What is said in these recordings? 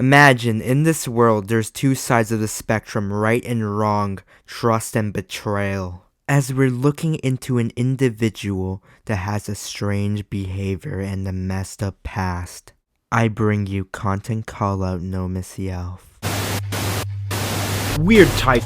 Imagine, in this world, there's two sides of the spectrum, right and wrong, trust and betrayal. As we're looking into an individual that has a strange behavior and a messed up past, I bring you content callout Nomisyalf. Weird type.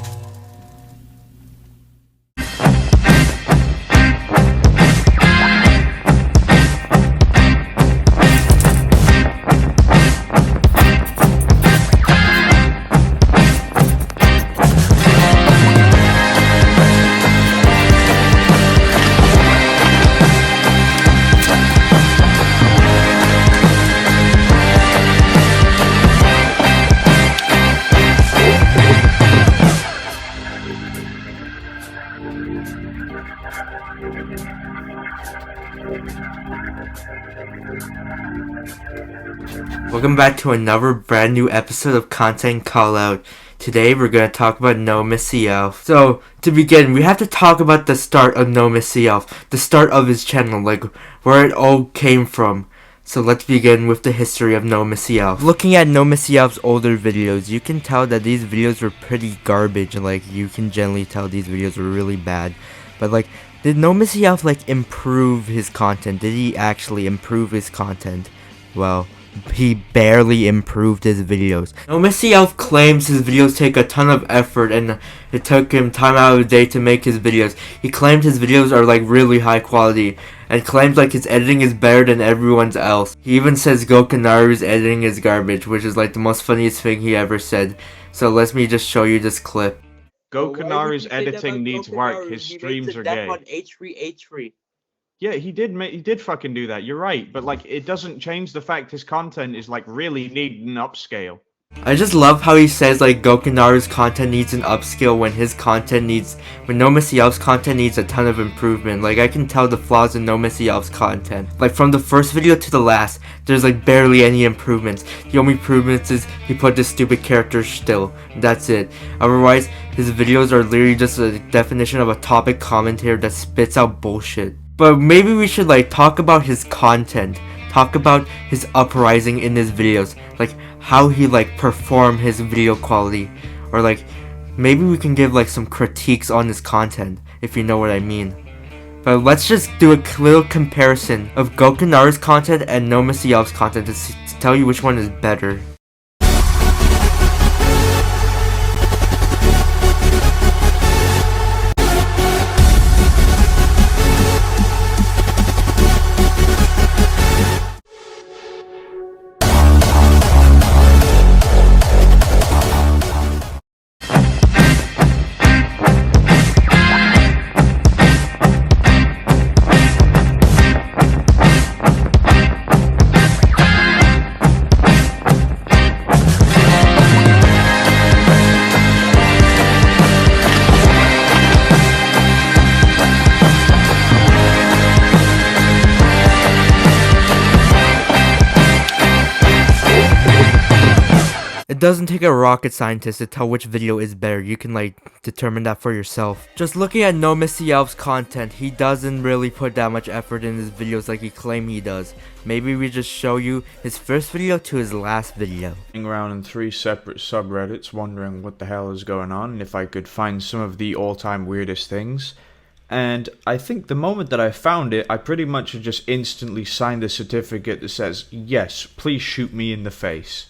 Welcome back to another brand new episode of Content Callout. Today we're going to talk about Nomisyalf. So, to begin, we have to talk about the start of Nomisyalf, the start of his channel, like where it all came from. So let's begin with the history of Nomisyalf. Looking at Nomisyalf's older videos, you can tell that these videos were pretty garbage. Like, you can generally tell these videos were really bad. But like, did Nomisyalf improve his content? Did he actually improve his content? Well, he barely improved his videos. Nomisyalf claims his videos take a ton of effort and it took him time out of the day to make his videos. He claimed his videos are really high quality and claims his editing is better than everyone's else. He even says Gokanaru's editing is garbage, which is the most funniest thing he ever said. So let me just show you this clip. Gokanaru's editing needs work. His streams are gay. On H3. Yeah, he did fucking do that. You're right, but it doesn't change the fact his content is really needing an upscale. I just love how he says Gokanaru's content needs an upscale when Nomisyalf's content needs a ton of improvement. I can tell the flaws in Nomisyalf's content. From the first video to the last, there's barely any improvements. The only improvements is he put this stupid character still. That's it. Otherwise, his videos are literally just a definition of a topic commentator that spits out bullshit. But maybe we should talk about his content. Talk about his uprising in his videos. How he perform his video quality. Or maybe we can give some critiques on his content, if you know what I mean. But let's just do a little comparison of Gokanaru's content and Nomisyalf's content to tell you which one is better. It doesn't take a rocket scientist to tell which video is better. You can determine that for yourself. Just looking at Nomisyalf's content, he doesn't really put that much effort in his videos like he claims he does. Maybe we just show you his first video to his last video. Around in 3 separate subreddits wondering what the hell is going on and if I could find some of the all-time weirdest things. And I think the moment that I found it, I pretty much just instantly signed a certificate that says, yes, please shoot me in the face.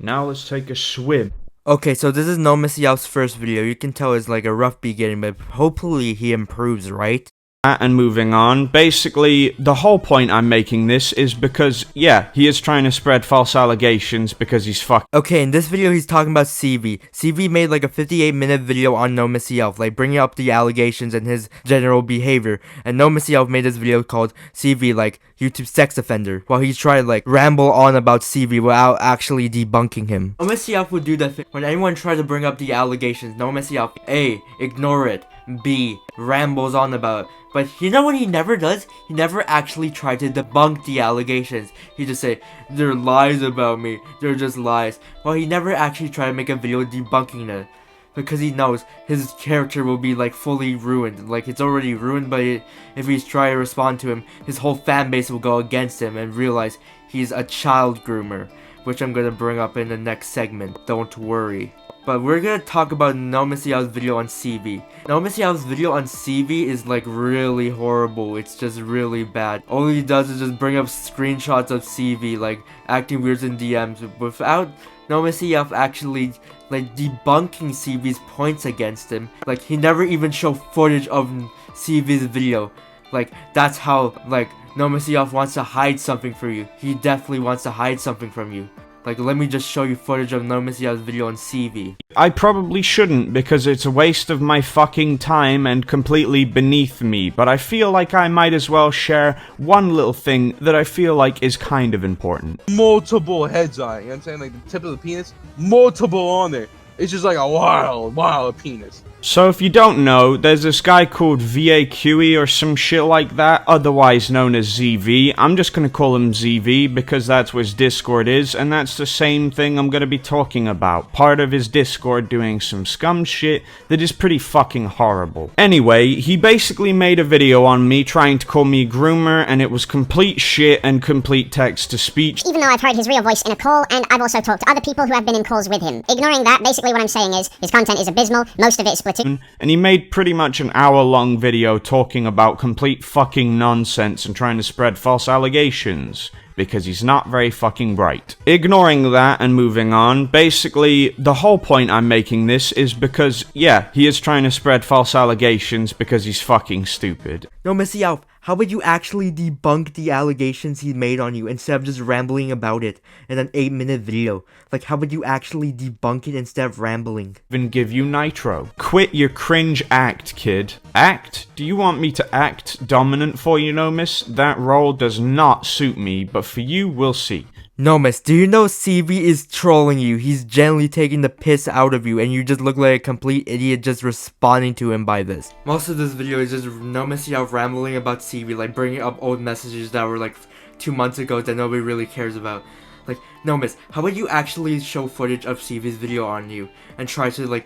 Now let's take a swim. Okay, so this is Nomisyalf's first video. You can tell it's a rough beginning, but hopefully he improves, right? And moving on, basically, the whole point I'm making this is because, yeah, he is trying to spread false allegations because he's fucked. Okay, in this video, he's talking about CV. CV made a 58-minute video on Nomisyalf, bringing up the allegations and his general behavior. And Nomisyalf made this video called CV, YouTube sex offender, while he's trying to, ramble on about CV without actually debunking him. Nomisyalf would do that thing when anyone tries to bring up the allegations. Nomisyalf, A, ignore it. B, rambles on about it. But you know what he never does? He never actually tried to debunk the allegations. He just say, they're lies about me. They're just lies. Well, he never actually tried to make a video debunking it. Because he knows his character will be fully ruined. It's already ruined, but if he's trying to respond to him, his whole fan base will go against him and realize he's a child groomer. which I'm gonna bring up in the next segment. Don't worry. But we're gonna talk about Nomisyalf's video on CV. Nomisyalf's video on CV is like really horrible. It's just really bad. All he does is just bring up screenshots of CV, like acting weird in DMs, without Nomisyalf actually like debunking CV's points against him. Like he never even showed footage of CV's video. Like that's how like Nomisyalf wants to hide something from you. He definitely wants to hide something from you. Like, let me just show you footage of Nomisyalf's video on CV. I probably shouldn't because it's a waste of my fucking time and completely beneath me, but I feel like I might as well share one little thing that I feel like is kind of important. Multiple heads on it, you know what I'm saying? Like the tip of the penis, multiple on there. It's just like a wild penis. So if you don't know, there's this guy called VAQE or some shit like that, otherwise known as ZV. I'm just gonna call him ZV because that's what his Discord is, and that's the same thing I'm gonna be talking about. Part of his Discord doing some scum shit that is pretty fucking horrible. Anyway, he basically made a video on me trying to call me groomer, and it was complete shit and complete text-to-speech. Even though I've heard his real voice in a call, and I've also talked to other people who have been in calls with him. Ignoring that, basically what I'm saying is, his content is abysmal, most of it is split. And he made pretty much an hour-long video talking about complete fucking nonsense and trying to spread false allegations, because he's not very fucking bright. Ignoring that and moving on, basically, the whole point I'm making this is because, yeah, he is trying to spread false allegations because he's fucking stupid. Nomisyalf, how would you actually debunk the allegations he made on you instead of just rambling about it in an 8-minute video? Like, how would you actually debunk it instead of rambling? Even give you nitro. Quit your cringe act, kid. Act? Do you want me to act dominant for you, Nomis? That role does not suit me, but for you, we'll see. Nomis, do you know CV is trolling you? He's generally taking the piss out of you, and you just look like a complete idiot just responding to him by this. Most of this video is just Nomisyalf rambling about CV, like bringing up old messages that were like 2 months ago that nobody really cares about. Like, Nomis, how would you actually show footage of CV's video on you and try to like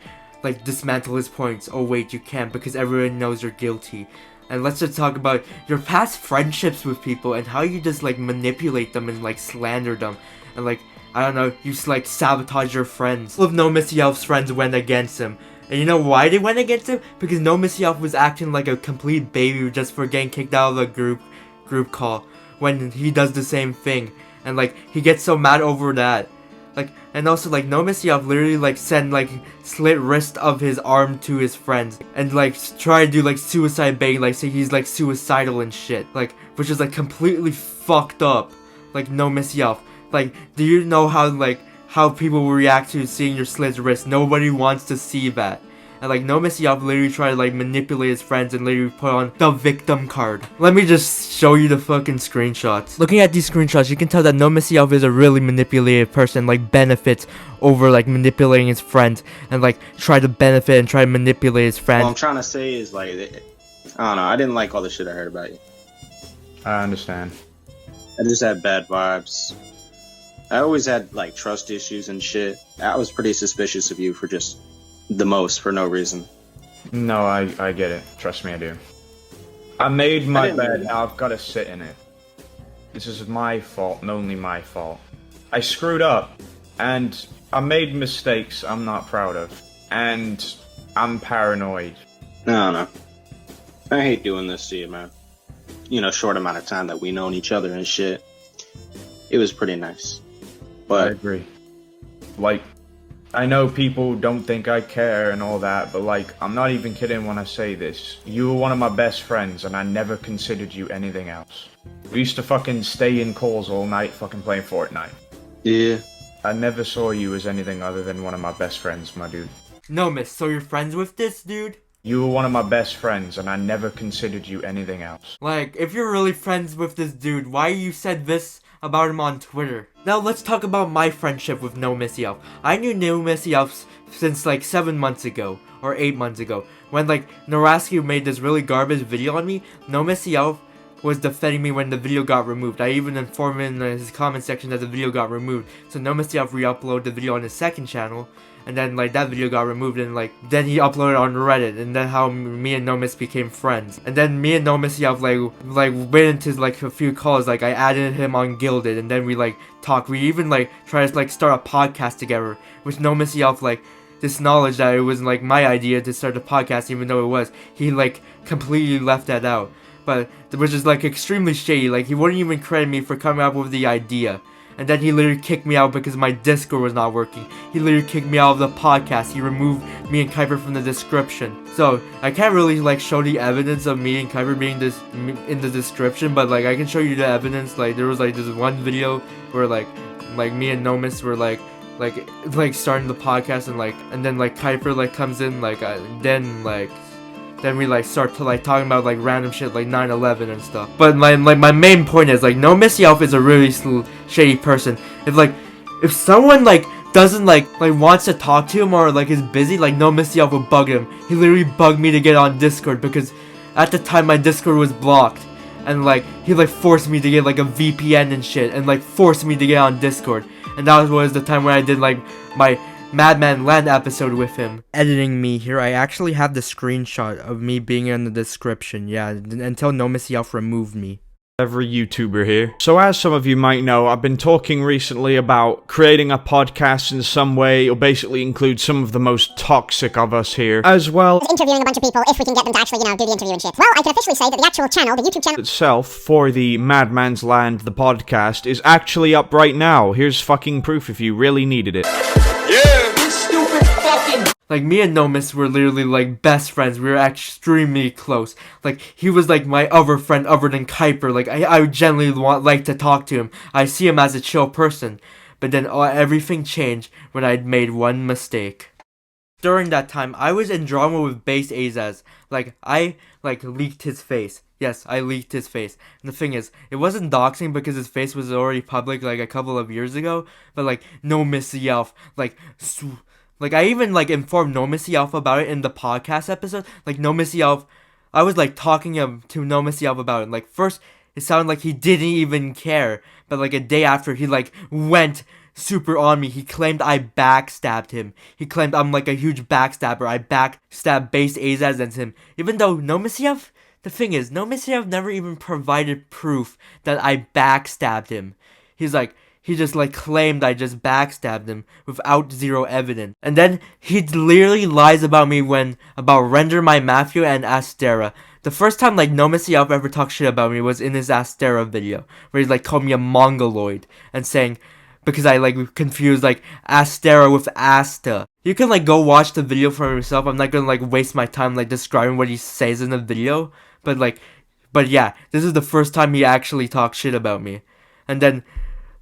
dismantle his points? Oh wait, you can't because everyone knows you're guilty. And let's just talk about your past friendships with people and how you just like manipulate them and like slander them and like, I don't know, you just like sabotage your friends. All of Nomisyalf's friends went against him. And you know why they went against him? Because Nomisyalf was acting like a complete baby just for getting kicked out of the group call when he does the same thing. And like, he gets so mad over that. Like, and also like Nomisyalf literally like send like slit wrist of his arm to his friends and like try to do like suicide baiting, like say he's like suicidal and shit, like, which is like completely fucked up. Like, Nomisyalf, like, do you know how people will react to seeing your slit wrist? Nobody wants to see that. And like, Nomisyalf literally tried to like manipulate his friends and literally put on the victim card. Let me just show you the fucking screenshots. Looking at these screenshots, you can tell that Nomisyalf is a really manipulative person, like benefits over like manipulating his friends and like try to benefit and try to manipulate his friends. What I'm trying to say is like, I don't know, I didn't like all the shit I heard about you. I understand. I just had bad vibes. I always had like trust issues and shit. I was pretty suspicious of you for just for no reason. No, I get it. Trust me, I do. I made my bed, now I've got to sit in it. This is my fault and only my fault. I screwed up, and I made mistakes I'm not proud of, and I'm paranoid. I don't know. I hate doing this to you, man. You know, short amount of time that we known each other and shit. It was pretty nice. But I agree. Like, I know people don't think I care and all that, but like, I'm not even kidding when I say this. You were one of my best friends, and I never considered you anything else. We used to fucking stay in calls all night fucking playing Fortnite. yeah. I never saw you as anything other than one of my best friends, my dude. Nomis, so you're friends with this dude? You were one of my best friends, and I never considered you anything else. Like, if you're really friends with this dude, why you said this about him on Twitter? Now let's talk about my friendship with Nomisyalf. I knew Nomisyalf since like 7 months ago, or 8 months ago. When like Naraski made this really garbage video on me, Nomisyalf was defending me when the video got removed. I even informed him in his comment section that the video got removed. So Nomisyalf re-uploaded the video on his second channel, and then like that video got removed, and like then he uploaded on Reddit, and then how me and Nomis became friends. And then me and Nomisyalf like went into like a few calls. Like I added him on Guilded, and then we like talked. We even like tried to like start a podcast together, which Nomisyalf like this knowledge that it was like my idea to start a podcast, even though it was. He like completely left that out. But which is like extremely shady. Like he wouldn't even credit me for coming up with the idea. And then he literally kicked me out because my Discord was not working. He literally kicked me out of the podcast. He removed me and Kuiper from the description. So I can't really like show the evidence of me and Kuiper being this in the description, but like I can show you the evidence. Like there was like this one video where like me and Nomis were like starting the podcast, and then like Kuiper like comes in then we like start to like talking about like random shit like 9/11 and stuff. But my main point is like Nomisyalf is a really shady person. If someone like doesn't like wants to talk to him or like is busy, like Nomisyalf will bug him. He literally bugged me to get on Discord because at the time my Discord was blocked, and like he like forced me to get like a VPN and shit, and like forced me to get on Discord. And that was the time when I did like my Madman Land episode with him. Editing me here, I actually have the screenshot of me being in the description, yeah, until Nomisyalf removed me. Every YouTuber here. So as some of you might know, I've been talking recently about creating a podcast in some way. It'll basically include some of the most toxic of us here, as well Interviewing a bunch of people if we can get them to actually, do the interview and shit. Well, I can officially say that the actual channel, the YouTube channel itself for the Madman's Land, the podcast, is actually up right now. Here's fucking proof if you really needed it. Like, me and Nomis were literally, like, best friends. We were extremely close. Like, he was, like, my other friend other than Kuiper. Like, I genuinely like to talk to him. I see him as a chill person. But then everything changed when I'd made one mistake. During that time, I was in drama with Base Azaz. Like, I, leaked his face. Yes, I leaked his face. And the thing is, it wasn't doxing because his face was already public, like, a couple of years ago. But, like, Nomisyalf, like, I even, informed Nomisyalf about it in the podcast episode. Like, Nomisyalf, I was, talking to Nomisyalf about it. Like, first, it sounded like he didn't even care. But, a day after, he, went super on me. He claimed I backstabbed him. He claimed I'm, a huge backstabber. I backstabbed Base Azaz and him. Even though Nomisyalf, the thing is, Nomisyalf never even provided proof that I backstabbed him. He just claimed I just backstabbed him without zero evidence. And then he literally lies about me about Render My Matthew and Astera. The first time Nomisyalf ever talked shit about me was in his Astera video, where he called me a mongoloid and saying, because I confused Astera with Asta. You can go watch the video for yourself. I'm not gonna waste my time describing what he says in the video. But yeah, this is the first time he actually talked shit about me. And then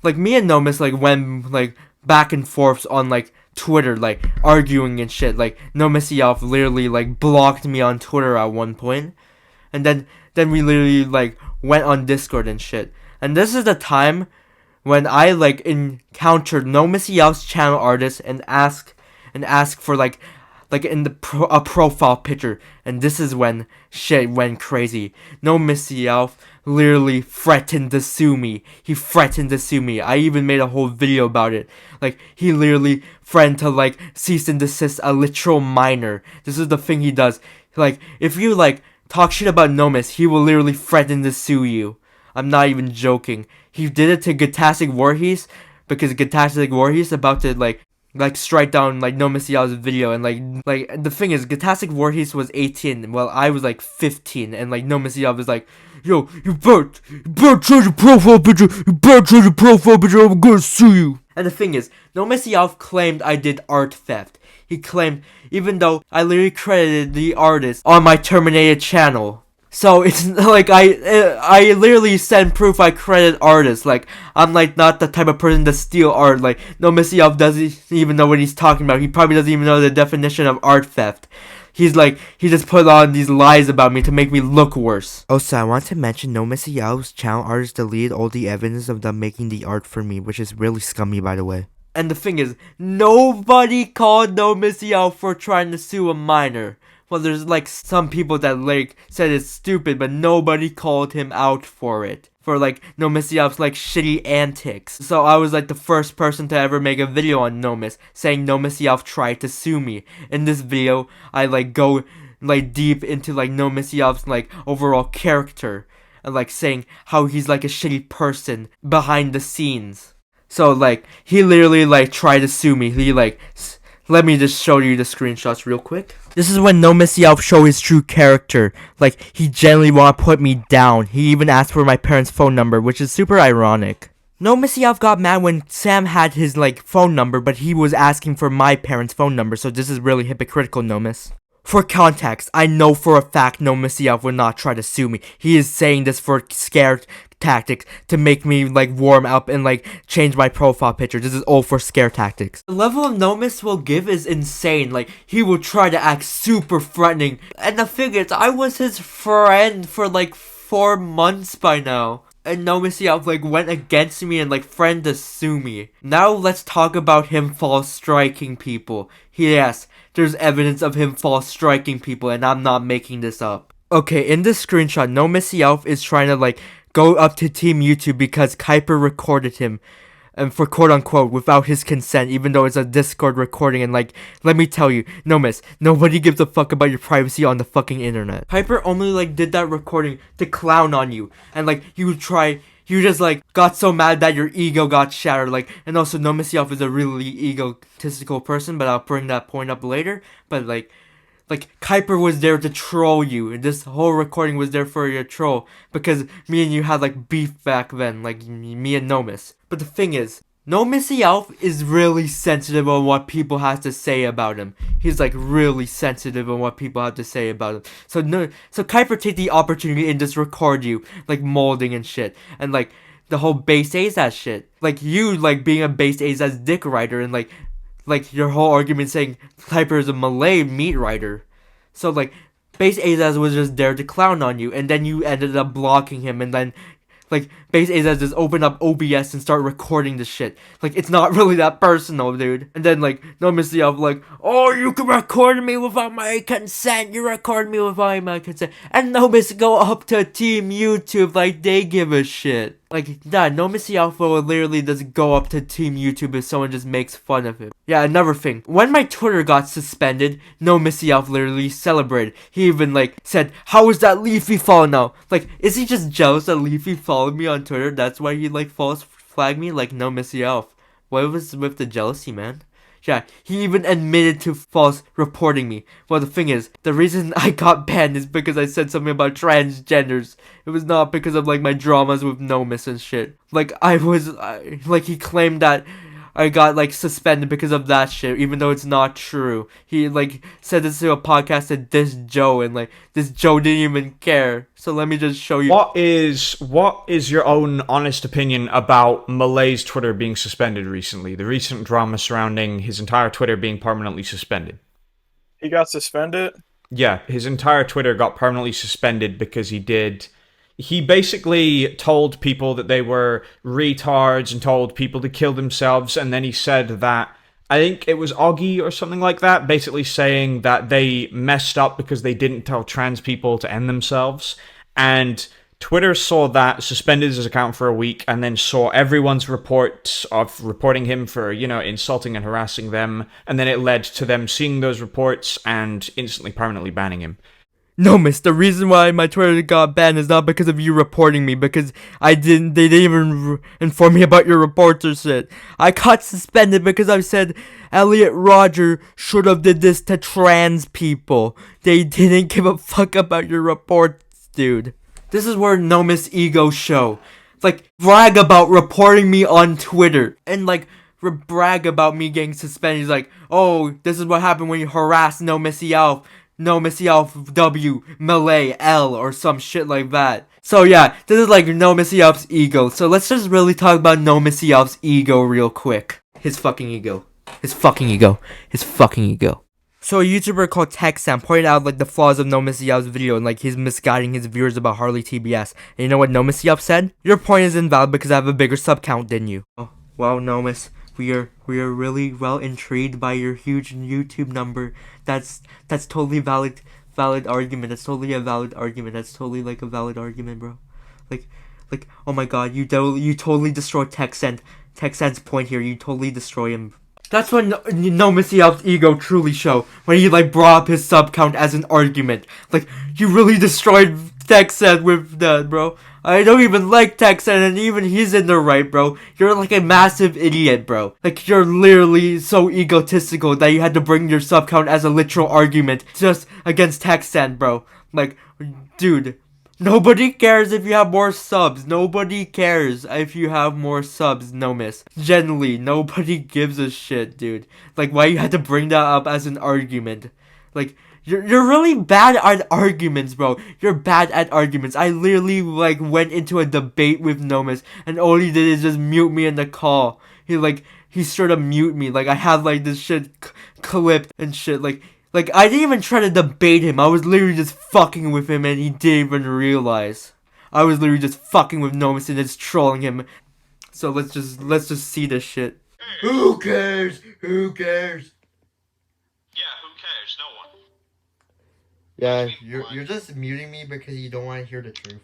me and Nomis went back and forth on Twitter, arguing and shit. Nomisyalf literally blocked me on Twitter at one point. And then we literally went on Discord and shit. And this is the time when I encountered Nomisyalf's channel artist and ask for in the a profile picture. And this is when shit went crazy. Nomisyalf literally threatened to sue me. He threatened to sue me. I even made a whole video about it. He literally threatened to cease and desist a literal minor. This is the thing he does. If you talk shit about Nomis, he will literally threaten to sue you. I'm not even joking. He did it to Gatastic Warhees because Gatastic Warhees about to strike down Nomisyalf's video, and the thing is, Gatastic Warhees was 18 while I was 15, and Nomisyalf was yo, you better change your profile picture, I'm gonna sue you. And the thing is, Nomisyalf claimed I did art theft. He claimed, even though I literally credited the artist on my terminated channel. So it's I literally send proof I credit artists. I'm not the type of person to steal art. Nomisyalf doesn't even know what he's talking about. He probably doesn't even know the definition of art theft. He just put on these lies about me to make me look worse. Also, I want to mention Nomisyalf's channel artist deleted all the evidence of them making the art for me, which is really scummy, by the way. And the thing is, nobody called Nomisyalf for trying to sue a minor. Well, there's like some people that like said it's stupid, but nobody called him out for it. For like Nomisyalf's like shitty antics. So I was like the first person to ever make a video on Nomis, saying Nomisyalf tried to sue me. In this video, I like go like deep into like Nomisyalf's like overall character. And like saying how he's like a shitty person behind the scenes. So like, he literally like tried to sue me. He like, let me just show you the screenshots real quick. This is when Nomisyalf show his true character. Like, he genuinely wanna put me down. He even asked for my parents' phone number, which is super ironic. Nomisyalf got mad when Sam had his like phone number, but he was asking for my parents' phone number, so this is really hypocritical, Nomis. For context, I know for a fact Nomisyalf will not try to sue me. He is saying this for scare tactics to make me like warm up and like change my profile picture. This is all for scare tactics. The level of Nomis will give is insane. Like, he will try to act super threatening. And the thing is, I was his friend for like 4 months by now. And Nomisyalf like went against me and like threatened to sue me. Now let's talk about him false striking people. Yes, there's evidence of him false striking people, and I'm not making this up. Okay, in this screenshot, Nomisyalf is trying to like go up to Team YouTube because Kuiper recorded him, and for quote unquote without his consent, even though it's a Discord recording. And like, let me tell you, Nomis, nobody gives a fuck about your privacy on the fucking internet. Kuiper only like did that recording to clown on you, and like you just like got so mad that your ego got shattered. Like, and also Nomisyalf is a really egotistical person, but I'll bring that point up later. But like Kuiper was there to troll you, and this whole recording was there for your troll, because me and you had like beef back then, like me and Nomis. But the thing is, Nomisyalf is really sensitive on what people have to say about him. He's like really sensitive on what people have to say about him. So Kuiper take the opportunity and just record you like molding and shit, and like the whole base Azaz shit. Like, you like being a base Azaz dick writer, and like your whole argument saying Kuiper is a Malay meat writer. So like, base Azaz was just there to clown on you, and then you ended up blocking him, and then like base Azaz just open up OBS and start recording the shit. Like, it's not really that personal, dude. And then like Nomisyalf like, oh, you can record me without my consent. You record me without my consent. And Nomis go up to Team YouTube like they give a shit. Like, yeah, Nomisyalf will literally just go up to Team YouTube if someone just makes fun of him. Yeah, another thing. When my Twitter got suspended, Nomisyalf literally celebrated. He even, like, said, how is that Leafy follow now? Like, is he just jealous that Leafy followed me on Twitter? That's why he, like, false flagged me? Like, Nomisyalf. What was with the jealousy, man? Yeah, he even admitted to false reporting me. Well, the thing is, the reason I got banned is because I said something about transgenders. It was not because of like my dramas with Nomis and shit. Like, like he claimed that I got like suspended because of that shit, even though it's not true. He like said this to a podcast to diss Joe, and like this Joe didn't even care. So let me just show you. What is your own honest opinion about Malay's Twitter being suspended recently? The recent drama surrounding his entire Twitter being permanently suspended. He got suspended? Yeah, his entire Twitter got permanently suspended because he basically told people that they were retards and told people to kill themselves, and then he said that, I think it was Augie or something like that, basically saying that they messed up because they didn't tell trans people to end themselves. And Twitter saw that, suspended his account for a week, and then saw everyone's reports of reporting him for, insulting and harassing them, and then it led to them seeing those reports and instantly permanently banning him. Nomis, the reason why my Twitter got banned is not because of you reporting me, because they didn't even inform me about your reports or shit. I got suspended because I said Elliot Rodger should have did this to trans people. They didn't give a fuck about your reports, dude. This is where Nomis' ego show. Like, brag about reporting me on Twitter, and like, brag about me getting suspended. He's like, oh, this is what happened when you harass Nomisyalf. Nomisyalf W, Malay L, or some shit like that. So yeah, this is like Nomisyalf's ego. So let's just really talk about Nomisyalf's ego real quick. His fucking ego. His fucking ego. His fucking ego. So a YouTuber called TechSam pointed out like the flaws of Nomisyalf's video, and like he's misguiding his viewers about Harley TBS. And you know what Nomisyalf said? Your point is invalid because I have a bigger sub count than you. Oh, well, Nomis, we are really well intrigued by your huge YouTube number. That's totally valid valid argument. That's totally a valid argument. That's totally like a valid argument, bro. Like, oh my god, you totally destroy Texan's point here. You totally destroy him. That's when Nomisyalf's ego truly show, when he like brought up his sub count as an argument. Like, you really destroyed Texan with that, bro. I don't even like Texan, and even he's in the right, bro. You're like a massive idiot, bro. Like, you're literally so egotistical that you had to bring your sub count as a literal argument just against Texan, bro. Like, dude. Nobody cares if you have more subs. Nobody cares if you have more subs, Nomis. Generally, nobody gives a shit, dude. Like, why you had to bring that up as an argument? Like, you're really bad at arguments, bro. You're bad at arguments. I literally, like, went into a debate with Nomis, and all he did is just mute me in the call. He straight up mute me. Like, I had, like, this shit clipped and shit. Like, I didn't even try to debate him. I was literally just fucking with him, and he didn't even realize. I was literally just fucking with Nomis and just trolling him. So let's just see this shit. Who cares? Who cares? Yeah, who cares? No one. Yeah, you're just muting me because you don't want to hear the truth.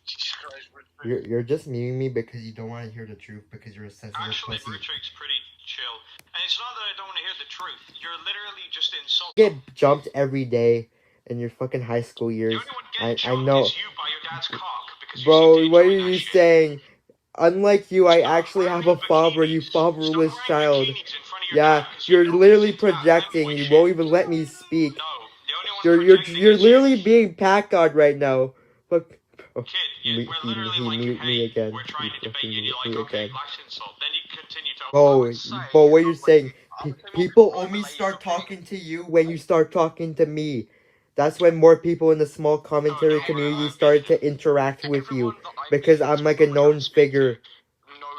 Jesus Christ, You're just muting me because you don't want to hear the truth because you're a sensitive Actually, pussy. Richard's pretty chill. And it's not that I don't want to hear the truth. You're literally just insulting. You get jumped every day in your fucking high school The years. only one getting I jumped know. is you by your dad's cock because you Bro, seem to what are enjoy that you shit. saying? Unlike you, I Stop actually have a wearing father, you bikinis. fatherless Stop wearing child. bikinis in front of your Yeah, dad, 'cause you're you know literally this is that projecting. fanboy You shit. won't even let me speak. No, the only one You're projecting you're is literally you. being packed right now. Fuck. Oh, Kid, we're literally like, mute me hey, again. we're trying to debate fucking you, and you're mute like, me okay, again. last insult. Then you continue to. But what you're saying, people only start talking to you when you start talking to me. That's when more people in the small commentary community started to interact with you because I'm like a known figure.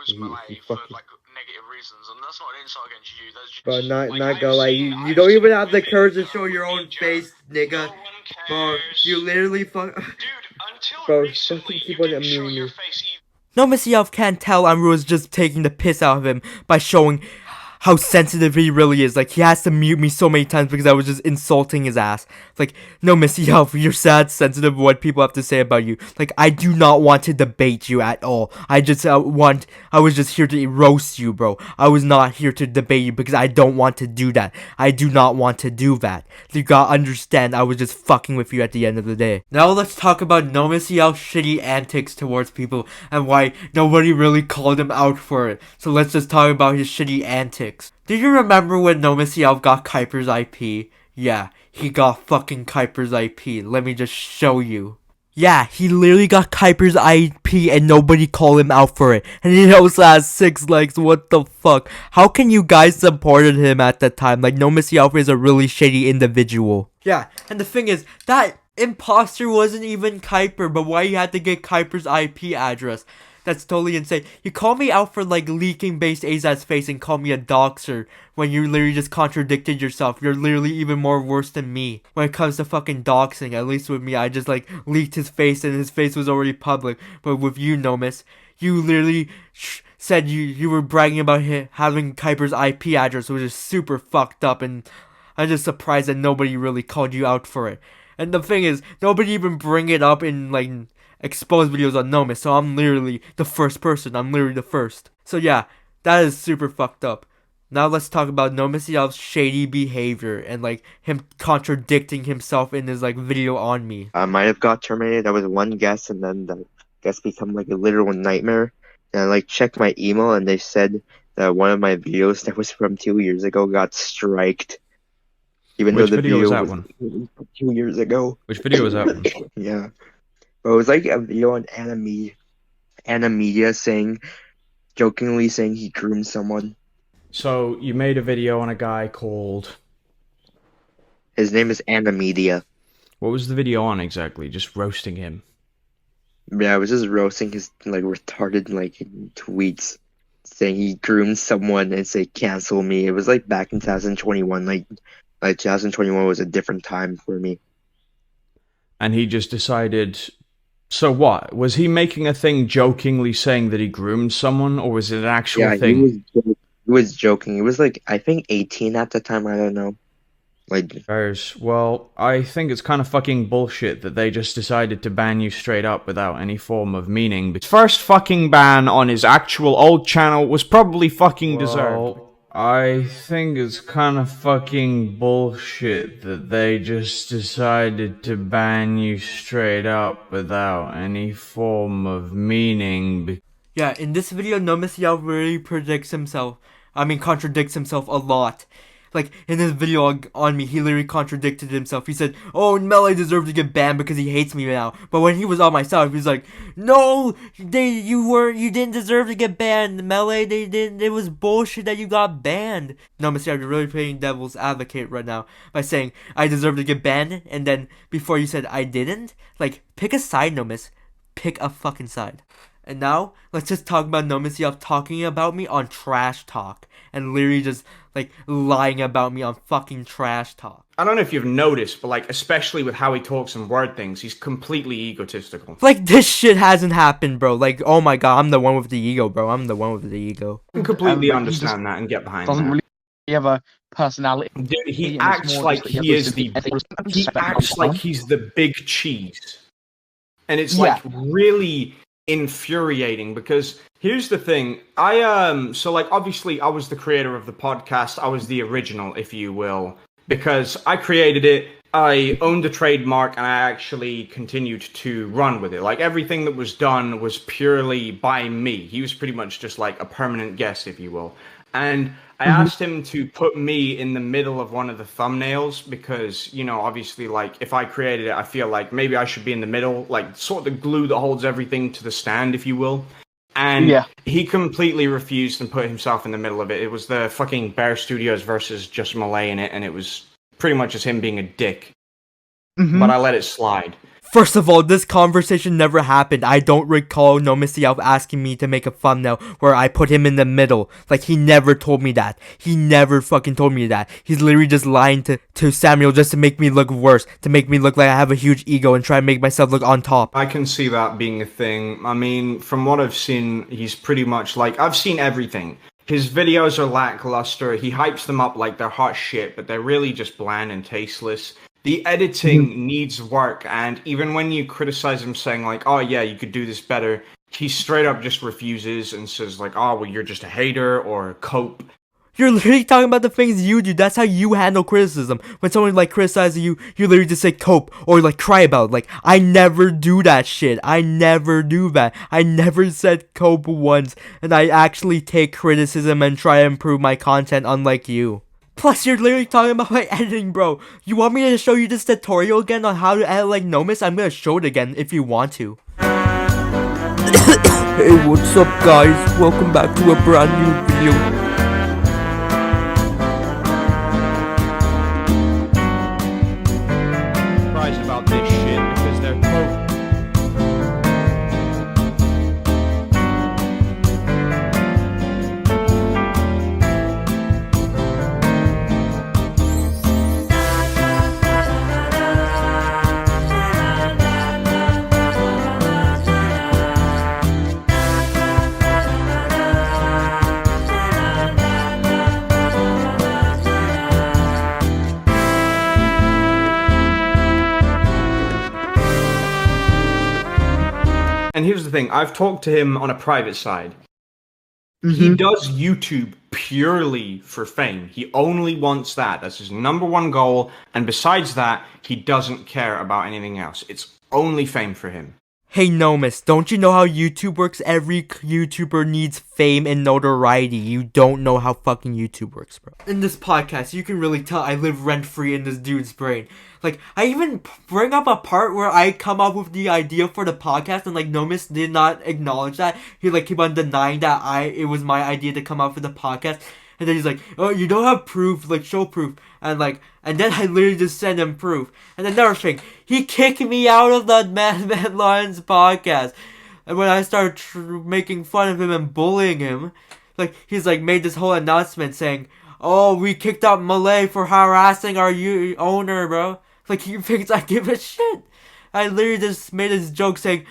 He fucking. Negative reasons, and that's not an insult against you. That's just. Bro, not I've gonna lie, seen- you I've don't seen even have the women courage to that show would your be own jerk. face, nigga. No one Bro, cares. you literally fuck. Dude, until Bro, recently, fucking you keep on didn't show unmuting your me. face either. Nomisyalf can't tell Amru was just taking the piss out of him by showing how sensitive he really is. Like, he has to mute me so many times because I was just insulting his ass. Like, Nomisyalf, you're sad, sensitive of what people have to say about you. Like, I do not want to debate you at all. I was just here to roast you, bro. I was not here to debate you because I don't want to do that. I do not want to do that. You gotta understand, I was just fucking with you at the end of the day. Now let's talk about Nomisyalf's shitty antics towards people and why nobody really called him out for it. So let's just talk about his shitty antics. Do you remember when Nomisyalf got Kuiper's IP? Yeah, he got fucking Kuiper's IP. Let me just show you. Yeah, he literally got Kuiper's IP and nobody called him out for it. And he also has 6 likes, what the fuck? How can you guys supported him at the time? Like, Nomisyalf is a really shady individual. Yeah, and the thing is, that imposter wasn't even Kuiper, but why you had to get Kuiper's IP address? That's totally insane. You call me out for like leaking based AZA's face and call me a doxer when you literally just contradicted yourself. You're literally even more worse than me when it comes to fucking doxing. At least with me, I just like leaked his face and his face was already public. But with you, Nomis, you literally said you were bragging about having Kuiper's IP address, which is super fucked up, and I'm just surprised that nobody really called you out for it. And the thing is, nobody even bring it up in like exposed videos on Nomis, so I'm literally the first person. I'm literally the first. So yeah, that is super fucked up. Now let's talk about Nomisyalf's shady behavior and like him contradicting himself in his like video on me. I might have got terminated. That was one guess, and then the guess become like a literal nightmare. And I like checked my email, and they said that one of my videos that was from 2 years ago got striked. Even Which though the video was that was one? 2 years ago. Which video was that one? Yeah. But it was like a video on Animedia jokingly saying he groomed someone. So, you made a video on a guy called... His name is Animedia. What was the video on exactly? Just roasting him? Yeah, I was just roasting his like retarded like tweets saying he groomed someone and say cancel me. It was like back in 2021. Like 2021 was a different time for me. And he just decided... So what? Was he making a thing jokingly saying that he groomed someone, or was it an actual thing? was joking. It was like I think 18 at the time. I don't know. Like Guys, well, I think it's kind of fucking bullshit that they just decided to ban you straight up without any form of meaning. His first fucking ban on his actual old channel was probably fucking deserved. I think it's kind of fucking bullshit that they just decided to ban you straight up without any form of meaning. Yeah, in this video, Nomisyalf really contradicts himself a lot. Like, in his video on me, he literally contradicted himself. He said, oh, Melee deserves to get banned because he hates me now. But when he was on my side, he was like, no, you didn't deserve to get banned, Melee, it was bullshit that you got banned. Nomisyalf, you're really playing devil's advocate right now by saying, I deserve to get banned, and then before you said I didn't? Like, pick a side, Nomis. Pick a fucking side. And now, let's just talk about Nomisyalf talking about me on Trash Talk. And literally just, like, lying about me on fucking Trash Talk. I don't know if you've noticed, but, like, especially with how he talks and word things, he's completely egotistical. Like, this shit hasn't happened, bro. Like, oh my god, I'm the one with the ego, bro. I'm the one with the ego. I can completely understand that and get behind Doesn't that. really have a personality. Dude, he and it's acts more like just that he is he he acts like he's the big cheese. And it's, like, really infuriating because here's the thing. So like obviously I was the creator of the podcast. I was the original, if you will, because I created it. I owned the trademark and I actually continued to run with it. Like everything that was done was purely by me. He was pretty much just like a permanent guest, if you will. And I asked him to put me in the middle of one of the thumbnails because, you know, obviously, like, if I created it, I feel like maybe I should be in the middle, like, sort of the glue that holds everything to the stand, if you will. And he completely refused and put himself in the middle of it. It was the fucking Bear Studios versus Just Malay in it, and it was pretty much just him being a dick. But I let it slide. First of all, this conversation never happened. I don't recall Nomisyalf asking me to make a thumbnail where I put him in the middle. Like, he never told me that. He never fucking told me that. He's literally just lying to Samuel just to make me look worse. To make me look like I have a huge ego and try and make myself look on top. I can see that being a thing. I mean, from what I've seen, he's pretty much like... I've seen everything. His videos are lackluster. He hypes them up like they're hot shit, but they're really just bland and tasteless. The editing needs work, and even when you criticize him saying like, oh yeah, you could do this better, he straight up just refuses and says like, oh, well, you're just a hater or cope. You're literally talking about the things you do. That's how you handle criticism. When someone like criticizes you, you literally just say cope or like cry about it. Like, I never do that shit. I never do that. I never said cope once, and I actually take criticism and try to improve my content, unlike you. Plus, you're literally talking about my editing, bro. You want me to show you this tutorial again on how to edit like Nomis? I'm gonna show it again if you want to. Hey, what's up, guys? Welcome back to a brand new video. Surprised about this shit because they're both... And here's the thing, I've talked to him on a private side. He does YouTube purely for fame. He only wants that. That's his number one goal. And besides that, he doesn't care about anything else. It's only fame for him. Hey Nomis, don't you know how YouTube works? Every YouTuber needs fame and notoriety. You don't know how fucking YouTube works, bro. In this podcast, you can really tell I live rent-free in this dude's brain. Like, I even bring up a part where I come up with the idea for the podcast, and like Nomis did not acknowledge that. He like keep on denying that it was my idea to come up with the podcast. And then he's like, oh, you don't have proof, like, show proof. And then I literally just send him proof. And another thing, he kicked me out of the Madman Lions podcast. And when I started making fun of him and bullying him, like, he's like made this whole announcement saying, oh, we kicked out Malay for harassing our owner, bro. Like, he thinks I give a shit. I literally just made this joke saying,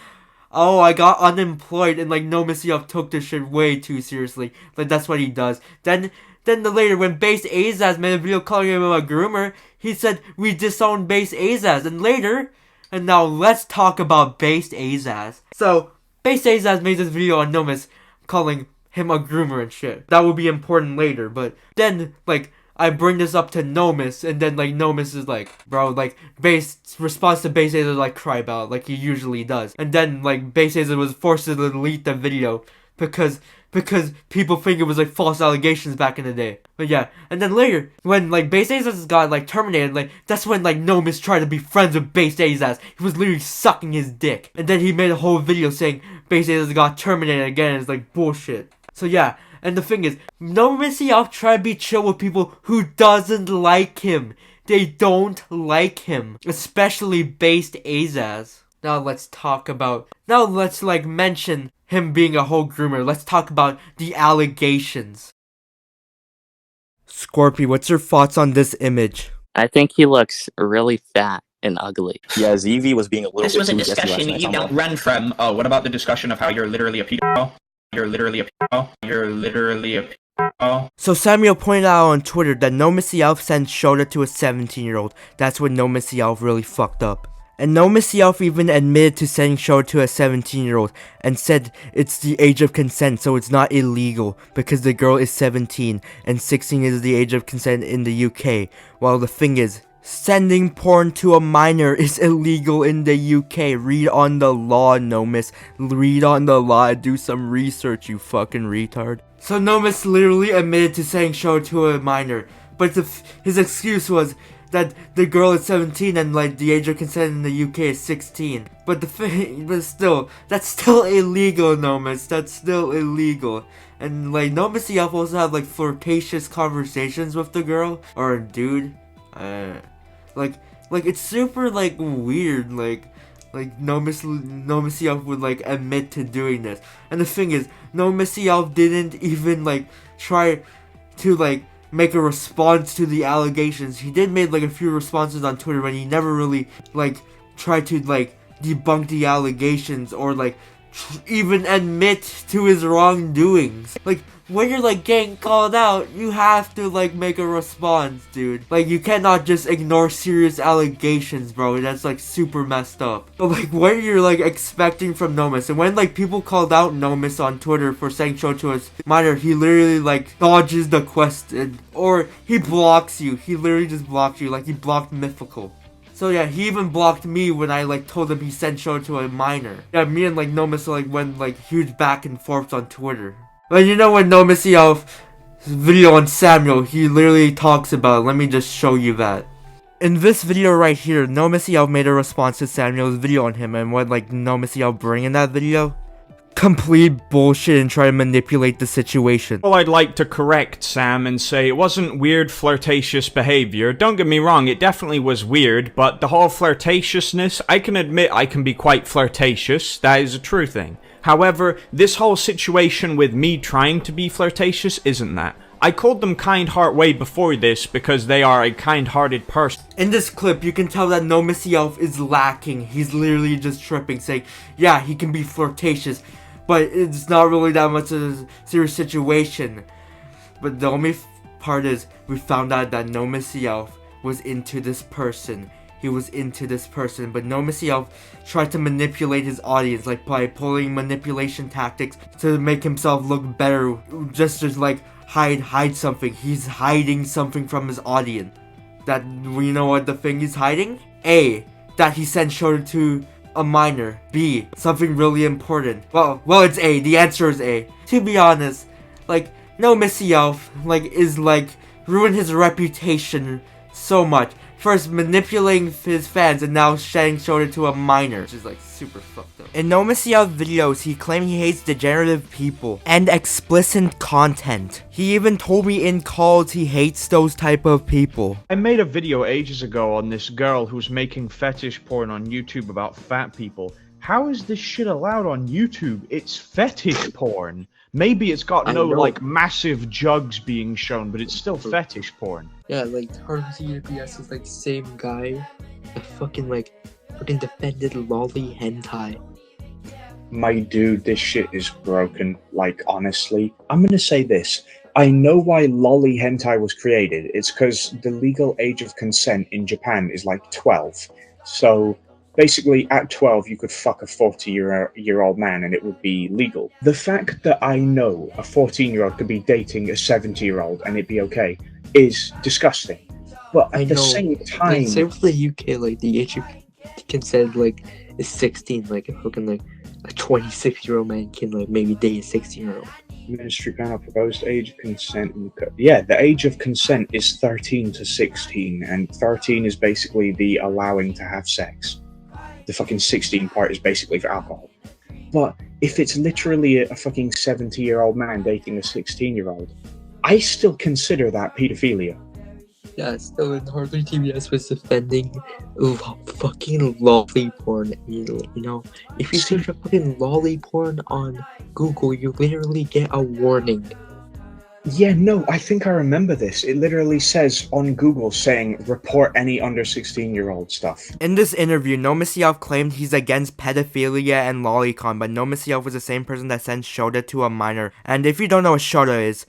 oh, I got unemployed, and like Nomisyalf took this shit way too seriously. Like that's what he does. Then later when Base Azaz made a video calling him a groomer, he said we disowned Base Azaz. And now let's talk about Base Azaz. So Base Azaz made this video on Nomis calling him a groomer and shit. That will be important later, but then like I bring this up to Nomis, and then like Nomis is like, bro, like Base response to Base Azaz like cry about like he usually does. And then like Base Azaz was forced to delete the video because people think it was like false allegations back in the day. But yeah, and then later when like Base Azaz got like terminated, like that's when like Nomis tried to be friends with Base Azaz. He was literally sucking his dick, and then he made a whole video saying Base Azaz got terminated again. It's like bullshit. So yeah. And the thing is, Nomisyalf try to be chill with people who doesn't like him. They don't like him. Especially Base Azaz. Now let's like mention him being a whole groomer. Let's talk about the allegations. Scorpy, what's your thoughts on this image? I think he looks really fat and ugly. Yeah, ZV was being a little This bit was a too guessy discussion last you night. don't run from. Oh, what about the discussion of how you're literally a pedophile? You're literally a pedophile. You're literally a pedophile. So Samuel pointed out on Twitter that Nomisyalf sent Shota to a 17-year-old. That's when Nomisyalf really fucked up. And Nomisyalf even admitted to sending Shota to a 17-year-old and said it's the age of consent, so it's not illegal because the girl is 17 and 16 is the age of consent in the UK. While the thing is, sending porn to a minor is illegal in the UK. Read on the law, Nomis. Read on the law. Do some research, you fucking retard. So Nomis literally admitted to sending Shota to a minor, but his excuse was that the girl is 17 and like the age of consent in the UK is 16. But that's still illegal, Nomis. That's still illegal. And like Nomisyalf also have like flirtatious conversations with the girl or dude. Like it's super like weird. Like Nomisyalf would like admit to doing this. And the thing is, Nomisyalf didn't even like try to like make a response to the allegations. He did make like a few responses on Twitter, but he never really like tried to like debunk the allegations or like even admit to his wrongdoings. Like when you're like getting called out, you have to like make a response, dude. Like you cannot just ignore serious allegations, bro. That's like super messed up. But like what you're like expecting from Nomis, and when like people called out Nomis on Twitter for saying Shota to his minor, he literally like dodges the question or he blocks you. He literally just blocked you, like he blocked Mythical. So yeah, he even blocked me when I like told him he sent Shota to a minor. Yeah, me and like Nomis like went like huge back and forth on Twitter. But you know when Nomisyalf's video on Samuel, he literally talks about it. Let me just show you that. In this video right here, Nomisyalf made a response to Samuel's video on him, and what like Nomisyalf bring in that video? Complete bullshit and try to manipulate the situation. Well, I'd like to correct Sam and say it wasn't weird flirtatious behavior. Don't get me wrong, it definitely was weird, but the whole flirtatiousness, I can admit I can be quite flirtatious. That is a true thing. However, this whole situation with me trying to be flirtatious isn't that. I called them kind-heart way before this because they are a kind-hearted person. In this clip, you can tell that Nomisyalf is lacking. He's literally just tripping, saying, yeah, he can be flirtatious, but it's not really that much of a serious situation. But the only part is, we found out that Nomisyalf was into this person. He was into this person, but Nomisyalf tried to manipulate his audience, like by pulling manipulation tactics to make himself look better, just to like hide something. He's hiding something from his audience. That, you know what the thing he's hiding? A, that he sent Shota to a minor. B, something really important. Well, it's A. The answer is A. To be honest, like Nomisyalf like is like ruined his reputation so much. First manipulating his fans and now shedding Shota to a minor, which is like super fucked up. In Nomisyalf videos, he claimed he hates degenerative people and explicit content. He even told me in calls he hates those type of people. I made a video ages ago on this girl who's making fetish porn on YouTube about fat people. How is this shit allowed on YouTube? It's fetish porn. Maybe it's got no like massive jugs being shown, but it's still fetish porn. Yeah, like RTGS is like same guy that fucking defended lolly hentai. My dude, this shit is broken. Like, honestly. I'm gonna say this. I know why lolly hentai was created. It's because the legal age of consent in Japan is like 12. So, basically, at 12, you could fuck a 40-year-old man and it would be legal. The fact that I know a 14-year-old could be dating a 70-year-old and it'd be okay is disgusting. But at the same time... Like, same with the UK, like, the age of consent, like, is 16. Like, a fucking, like, a 26-year-old man can, like, maybe date a 16-year-old. Ministry panel proposed age of consent. Yeah, the age of consent is 13 to 16, and 13 is basically the allowing to have sex. The fucking 16 part is basically for alcohol. But if it's literally a fucking 70-year-old man dating a 16-year-old, I still consider that pedophilia. Yeah, still in Harvard TBS was defending fucking lolly porn. You know, if you search for fucking lolly porn on Google, you literally get a warning. Yeah, no, I think I remember this. It literally says on Google saying, report any under 16-year-old stuff. In this interview, Nomisyalf claimed he's against pedophilia and lolicon, but Nomisyalf was the same person that sent Shota to a minor. And if you don't know what Shota is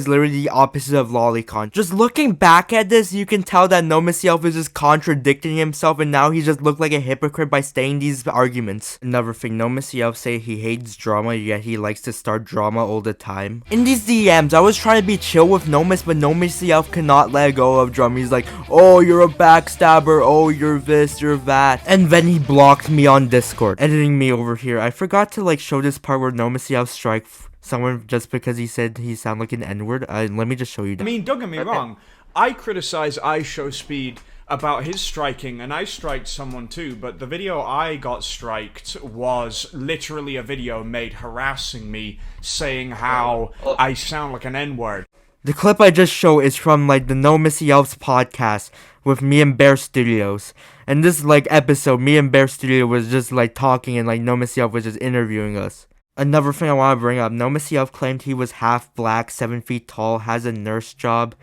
literally the opposite of lolicon. Just looking back at this, you can tell that Nomisyalf is just contradicting himself, and now he just looked like a hypocrite by saying these arguments. Another thing, Nomisyalf say he hates drama, yet he likes to start drama all the time. In these DMs, I was trying to be chill with Nomis, but Nomisyalf cannot let go of drama. He's like, oh, you're a backstabber, oh, you're this, you're that. And then he blocked me on Discord, editing me over here. I forgot to like show this part where Nomisyalf strike someone just because he said he sounded like an N-word. Let me just show you that. I mean, don't get me wrong. I criticize iShowSpeed about his striking, and I striked someone too, but the video I got striked was literally a video made harassing me, saying how I sound like an N-word. The clip I just showed is from like the Nomisyalf's podcast with me and Bear Studios. And this like episode, me and Bear Studio was just like talking, and like Nomisyalf was just interviewing us. Another thing I want to bring up, Nomisyalf claimed he was half black, 7 feet tall, has a nurse job,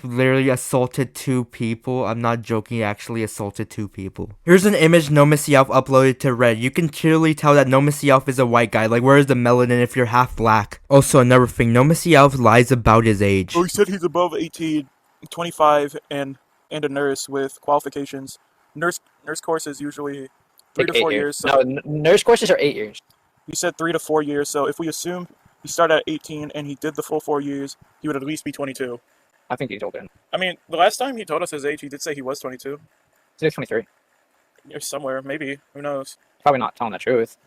literally assaulted 2 people. I'm not joking, he actually assaulted 2 people. Here's an image Nomisyalf uploaded to Reddit. You can clearly tell that Nomisyalf is a white guy. Like, where is the melanin if you're half black? Also, another thing, Nomisyalf lies about his age. Oh, he said he's above 18, 25, and a nurse with qualifications. Nurse courses usually 3 to 4 years. So no, nurse courses are 8 years. He said 3 to 4 years, so if we assume he started at 18 and he did the full 4 years, he would at least be 22. I think he's older. I mean, the last time he told us his age, he did say he was 22. He's 23. Or somewhere, maybe. Who knows? Probably not telling the truth.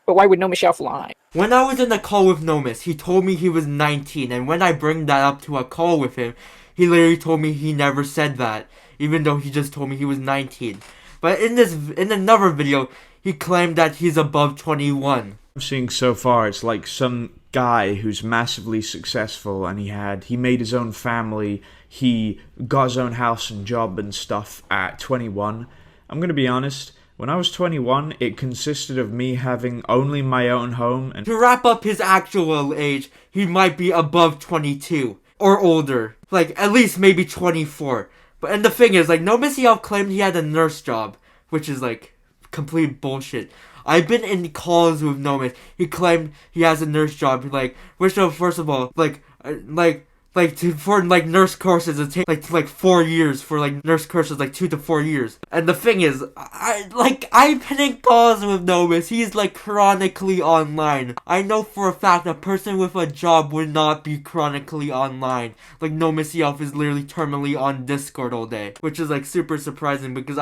But why would Nomisyalf lie? When I was in the call with Nomis, he told me he was 19, and when I bring that up to a call with him, he literally told me he never said that, even though he just told me he was 19. But in another video, he claimed that he's above 21. I'm seeing so far, it's like some guy who's massively successful, and he made his own family, he got his own house and job and stuff at 21. I'm gonna be honest, when I was 21, it consisted of me having only my own home and... To wrap up his actual age, he might be above 22. Or older. Like, at least maybe 24. And the thing is, like, Nomisyalf claimed he had a nurse job, which is, like, complete bullshit. I've been in calls with Nomis. He claimed he has a nurse job. Like, which, first of all, for nurse courses, it takes like 4 years for like nurse courses, like 2 to 4 years. And the thing is, I've been in calls with Nomis. He's like chronically online. I know for a fact a person with a job would not be chronically online. Like, Nomisyalf is literally terminally on Discord all day, which is like super surprising because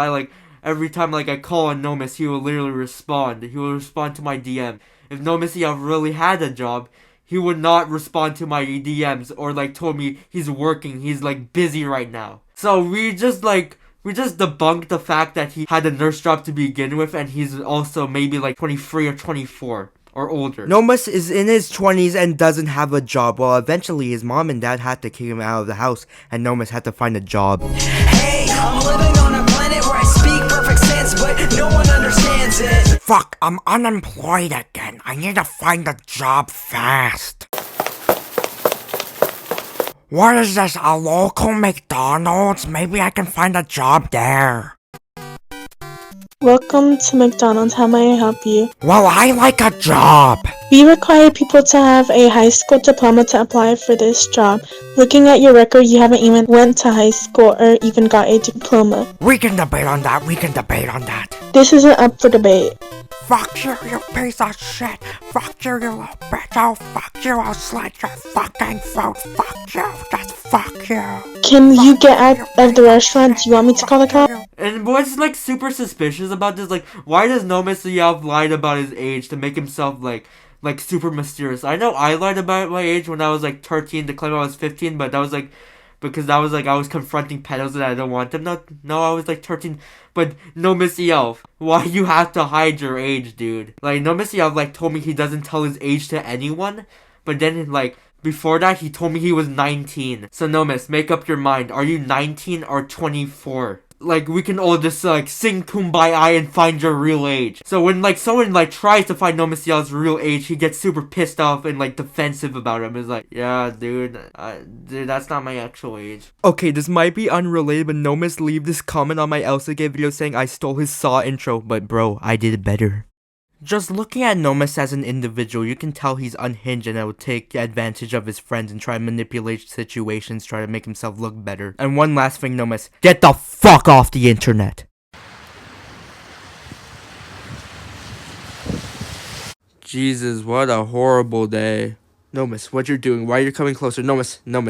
every time like I call on Nomis, he will literally respond. He will respond to my DM. If Nomisyalf really had a job, he would not respond to my DMs or like told me he's working, he's like busy right now. So we just debunked the fact that he had a nurse job to begin with, and he's also maybe like 23 or 24 or older. Nomis is in his 20s and doesn't have a job. Well, eventually his mom and dad had to kick him out of the house, and Nomis had to find a job. Hey, I'm living on a planet where I speak perfect sense, but no one understands it. Fuck, I'm unemployed again. I need to find a job fast. What is this, a local McDonald's? Maybe I can find a job there. Welcome to McDonald's. How may I help you? Well, I like a job. We require people to have a high school diploma to apply for this job. Looking at your record, you haven't even went to high school or even got a diploma. We can debate on that. This isn't up for debate. Fuck you, you piece of shit. Fuck you, you little bitch. Oh, fuck you. I'll slit your fucking throat. Fuck you. Just fuck you. Can you get out of the restaurant? Do you want me to call the cops? And what's like super suspicious about this? Like, why does Nomisyalf lie about his age to make himself like super mysterious? I know I lied about my age when I was like 13 to claim I was 15, but that was like because that was like I was confronting pedos and I don't want them. No, I was like 13. But Nomisyalf, why you have to hide your age, dude? Like Nomisyalf like told me he doesn't tell his age to anyone, but then like before that he told me he was 19. So Nomis, make up your mind. Are you 19 or 24? Like, we can all just, like, sing Kumbaya and find your real age. So when, like, someone, like, tries to find Nomisyalf's real age, he gets super pissed off and, like, defensive about him. It's like, yeah, dude, that's not my actual age. Okay, this might be unrelated, but Nomis leave this comment on my Elsa Gate video saying I stole his Saw intro. But, bro, I did it better. Just looking at Nomis as an individual, you can tell he's unhinged and will take advantage of his friends and try to manipulate situations, try to make himself look better. And one last thing, Nomis, get the fuck off the internet! Jesus, what a horrible day. Nomis, what you're doing? Why are you coming closer? Nomis. No,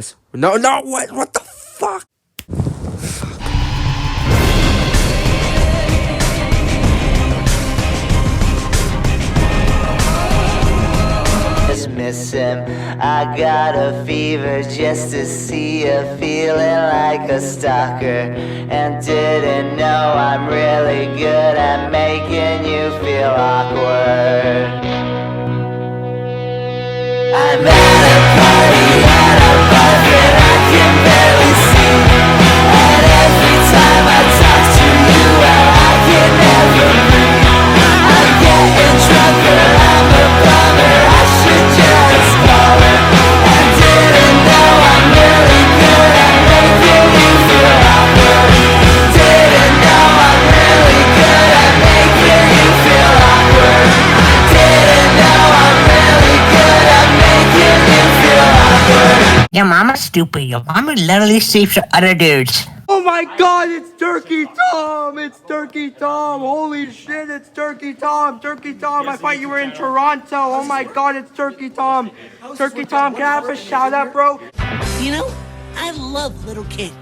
what the fuck? Miss him. I got a fever just to see you feeling like a stalker, and didn't know I'm really good at making you feel awkward. I'm at a party at a bar that I can barely see, and every time I talk to you, well, I can never breathe. I'm getting drunker, I'm a bummer, I should just call her. And didn't know I'm really good at making you feel awkward. Didn't know I'm really good at making you feel awkward. Didn't know I'm really good at making you feel awkward. Your mama's stupid. Your mama literally sleeps with other dudes. Oh my god, it's Turkey Tom! It's Turkey Tom! Holy shit, it's Turkey Tom! Turkey Tom, I thought you were in Toronto! Oh my god, it's Turkey Tom! Turkey Tom, can I have a shout out, bro? You know, I love little kids.